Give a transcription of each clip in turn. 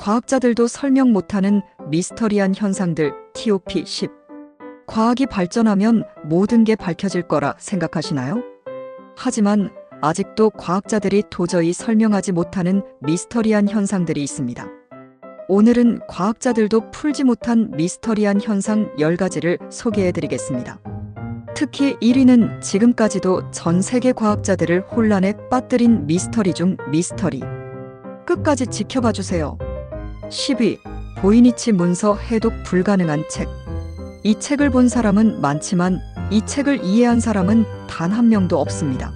과학자들도 설명 못하는 미스터리한 현상들 TOP10. 과학이 발전하면 모든 게 밝혀질 거라 생각하시나요? 하지만 아직도 과학자들이 도저히 설명하지 못하는 미스터리한 현상들이 있습니다. 오늘은 과학자들도 풀지 못한 미스터리한 현상 10가지를 소개해드리겠습니다. 특히 1위는 지금까지도 전 세계 과학자들을 혼란에 빠뜨린 미스터리 중 미스터리. 끝까지 지켜봐주세요. 10위, 보이니치 문서 해독 불가능한 책. 이 책을 본 사람은 많지만 이 책을 이해한 사람은 단 한 명도 없습니다.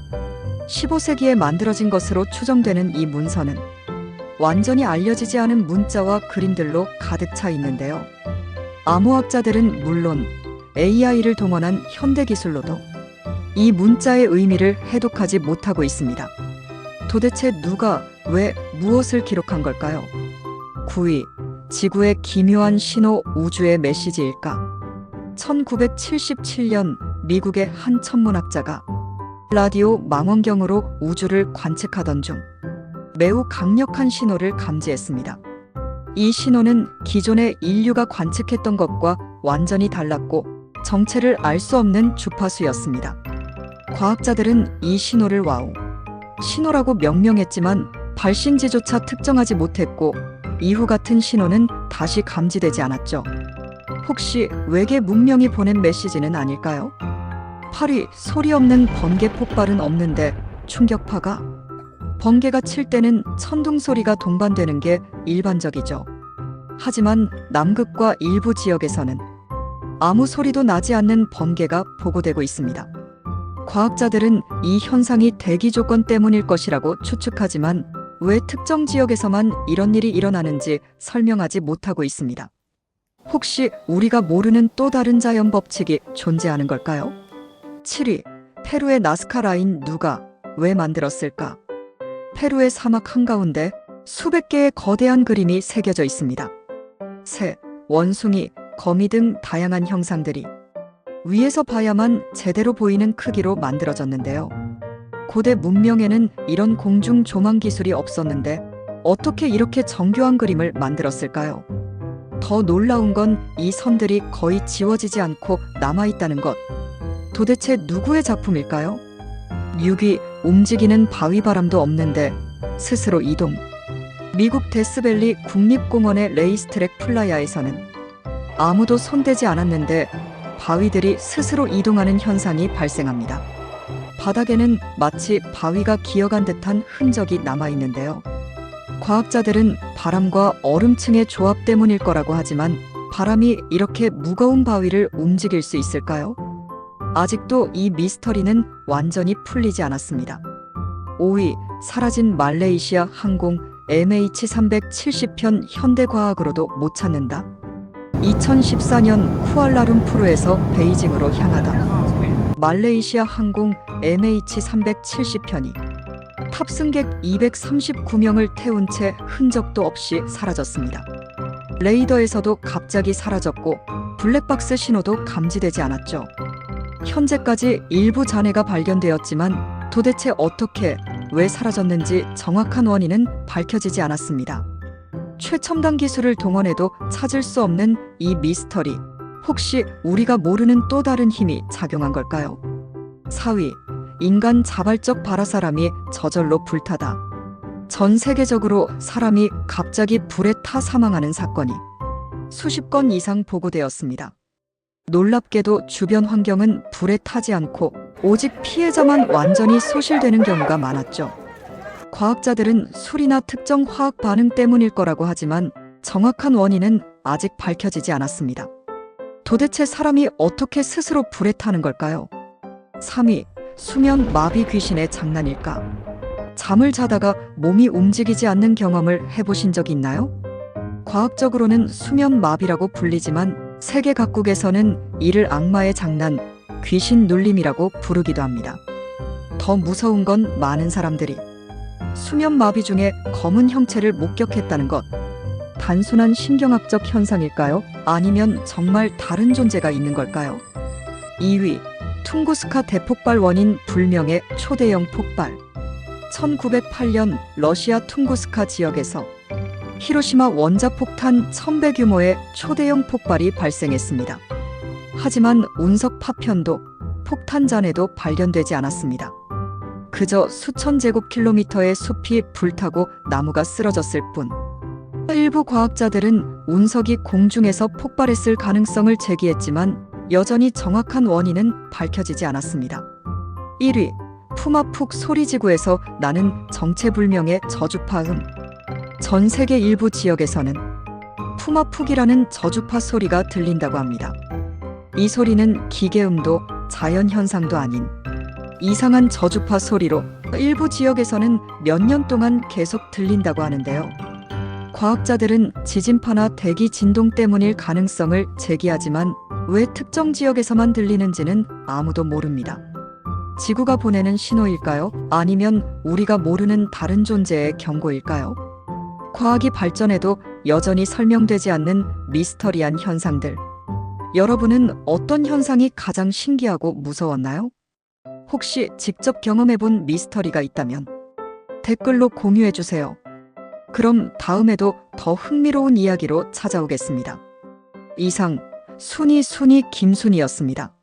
15세기에 만들어진 것으로 추정되는 이 문서는 완전히 알려지지 않은 문자와 그림들로 가득 차 있는데요. 암호학자들은 물론 AI를 동원한 현대기술로도 이 문자의 의미를 해독하지 못하고 있습니다. 도대체 누가, 왜, 무엇을 기록한 걸까요? 9위, 지구의 기묘한 신호 우주의 메시지일까? 1977년 미국의 한 천문학자가 라디오 망원경으로 우주를 관측하던 중 매우 강력한 신호를 감지했습니다. 이 신호는 기존의 인류가 관측했던 것과 완전히 달랐고 정체를 알 수 없는 주파수였습니다. 과학자들은 이 신호를 와우 신호라고 명명했지만 발신지조차 특정하지 못했고 이후 같은 신호는 다시 감지되지 않았죠. 혹시 외계 문명이 보낸 메시지는 아닐까요? 8위, 소리 없는 번개 폭발은 없는데 충격파가? 번개가 칠 때는 천둥 소리가 동반되는 게 일반적이죠. 하지만 남극과 일부 지역에서는 아무 소리도 나지 않는 번개가 보고되고 있습니다. 과학자들은 이 현상이 대기 조건 때문일 것이라고 추측하지만 왜 특정 지역에서만 이런 일이 일어나는지 설명하지 못하고 있습니다. 혹시 우리가 모르는 또 다른 자연 법칙이 존재하는 걸까요? 7위, 페루의 나스카 라인 누가, 왜 만들었을까? 페루의 사막 한가운데 수백 개의 거대한 그림이 새겨져 있습니다. 새, 원숭이, 거미 등 다양한 형상들이 위에서 봐야만 제대로 보이는 크기로 만들어졌는데요. 고대 문명에는 이런 공중 조망 기술이 없었는데 어떻게 이렇게 정교한 그림을 만들었을까요? 더 놀라운 건 이 선들이 거의 지워지지 않고 남아있다는 것. 도대체 누구의 작품일까요? 6위, 움직이는 바위바람도 없는데 스스로 이동. 미국 데스밸리 국립공원의 레이스트랙 플라야에서는 아무도 손대지 않았는데 바위들이 스스로 이동하는 현상이 발생합니다. 바닥에는 마치 바위가 기어간 듯한 흔적이 남아있는데요. 과학자들은 바람과 얼음층의 조합 때문일 거라고 하지만 바람이 이렇게 무거운 바위를 움직일 수 있을까요? 아직도 이 미스터리는 완전히 풀리지 않았습니다. 5위, 사라진 말레이시아 항공 MH370편 현대과학으로도 못 찾는다. 2014년 쿠알라룸푸르에서 베이징으로 향하다. 말레이시아 항공 MH370편이 탑승객 239명을 태운 채 흔적도 없이 사라졌습니다. 레이더에서도 갑자기 사라졌고 블랙박스 신호도 감지되지 않았죠. 현재까지 일부 잔해가 발견되었지만 도대체 어떻게, 왜 사라졌는지 정확한 원인은 밝혀지지 않았습니다. 최첨단 기술을 동원해도 찾을 수 없는 이 미스터리. 혹시 우리가 모르는 또 다른 힘이 작용한 걸까요? 4위, 인간 자발적 발화사람이 저절로 불타다. 전 세계적으로 사람이 갑자기 불에 타 사망하는 사건이 수십 건 이상 보고되었습니다. 놀랍게도 주변 환경은 불에 타지 않고 오직 피해자만 완전히 소실되는 경우가 많았죠. 과학자들은 술이나 특정 화학 반응 때문일 거라고 하지만 정확한 원인은 아직 밝혀지지 않았습니다. 도대체 사람이 어떻게 스스로 불에 타는 걸까요? 3위, 수면 마비 귀신의 장난일까? 잠을 자다가 몸이 움직이지 않는 경험을 해보신 적 있나요? 과학적으로는 수면 마비라고 불리지만 세계 각국에서는 이를 악마의 장난, 귀신 눌림이라고 부르기도 합니다. 더 무서운 건 많은 사람들이 수면 마비 중에 검은 형체를 목격했다는 것. 단순한 신경학적 현상일까요? 아니면 정말 다른 존재가 있는 걸까요? 2위, 퉁구스카 대폭발 원인 불명의 초대형 폭발. 1908년 러시아 퉁구스카 지역에서 히로시마 원자폭탄 1000배 규모의 초대형 폭발이 발생했습니다. 하지만 운석 파편도 폭탄잔해도 발견되지 않았습니다. 그저 수천 제곱킬로미터의 숲이 불타고 나무가 쓰러졌을 뿐. 일부 과학자들은 운석이 공중에서 폭발했을 가능성을 제기했지만 여전히 정확한 원인은 밝혀지지 않았습니다. 1위, 푸마푹 소리지구에서 나는 정체불명의 저주파음. 전 세계 일부 지역에서는 푸마푹이라는 저주파 소리가 들린다고 합니다. 이 소리는 기계음도 자연현상도 아닌 이상한 저주파 소리로 일부 지역에서는 몇 년 동안 계속 들린다고 하는데요. 과학자들은 지진파나 대기 진동 때문일 가능성을 제기하지만 왜 특정 지역에서만 들리는지는 아무도 모릅니다. 지구가 보내는 신호일까요? 아니면 우리가 모르는 다른 존재의 경고일까요? 과학이 발전해도 여전히 설명되지 않는 미스터리한 현상들. 여러분은 어떤 현상이 가장 신기하고 무서웠나요? 혹시 직접 경험해본 미스터리가 있다면 댓글로 공유해주세요. 그럼 다음에도 더 흥미로운 이야기로 찾아오겠습니다. 이상 순이 김순이었습니다.